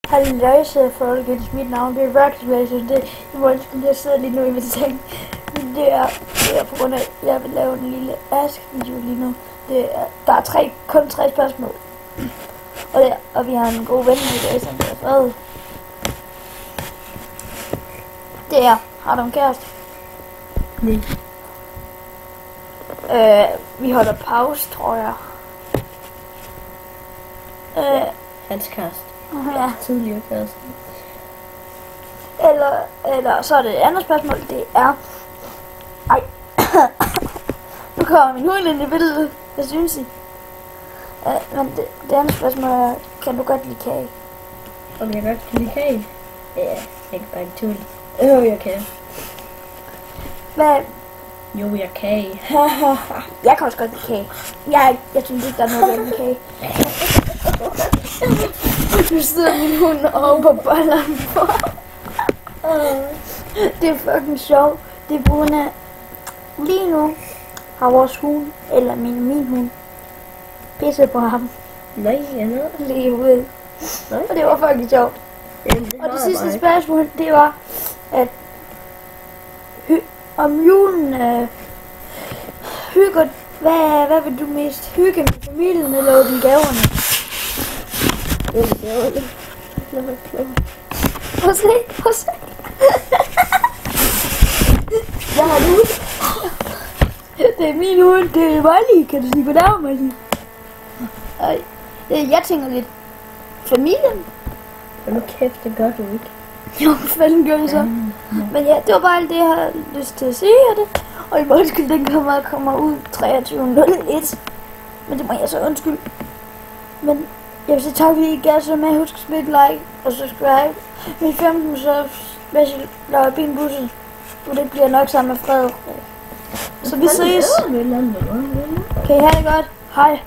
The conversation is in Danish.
Halløjse folkens, mit navn det er Roxy, det er voldsomt, jeg sidder lige nu i min seng. Men det er på grund af, at jeg vil lave en lille ask-video lige nu. Der er kun tre spørgsmål. Og vi har en god ven i dag, som er Fred. Det er, har du en kæreste? Nej. Vi holder pause, tror jeg. Hans kæreste. Ja. Tidligere kæreste. Eller så er det et andet spørgsmål, det er... Ej. Nu kommer min hund ind i billedet. Hvad synes I? Men det andet spørgsmål er, kan du godt lide kage? Om jeg godt kan lide kage? Ja, jeg kan bare ikke tulle. Jo, jeg kan. Hvad? Jo, jeg kan. Jeg kan også godt lide kage. Jeg synes ikke, der er noget med kage. Nu sidder min hund over på bolleren på. Det er fucking sjovt. Det er på grund af... Lige nu har vores hund, eller min hund, pisset på ham. Nej, jeg ved. Lige ude. Nej. Og det var fucking sjovt. Og det sidste spørgsmål, det var, at om julen hygger, hvad vil du mest hygge med familien eller åbne gaverne? Prøv at se. Hvad har du? Det er min hund, det er Molly. Kan du sige goddag, Molly? Jeg tænker lidt familien. Og nu kæft, det gør du ikke. Jo, fanden gør det så. Men ja, det var bare alt det, jeg havde lyst til at sige af det. Og i undskyld, den kommer ud 23.01. Men det må jeg så undskylde. Men jeg vil sige tak, fordi I gav så med. Husk at smide et like og subscribe. Min 15 så special laver benbussen. Og det bliver nok sammen med Frederik. Så vi ses. Kan I have det godt? Hej.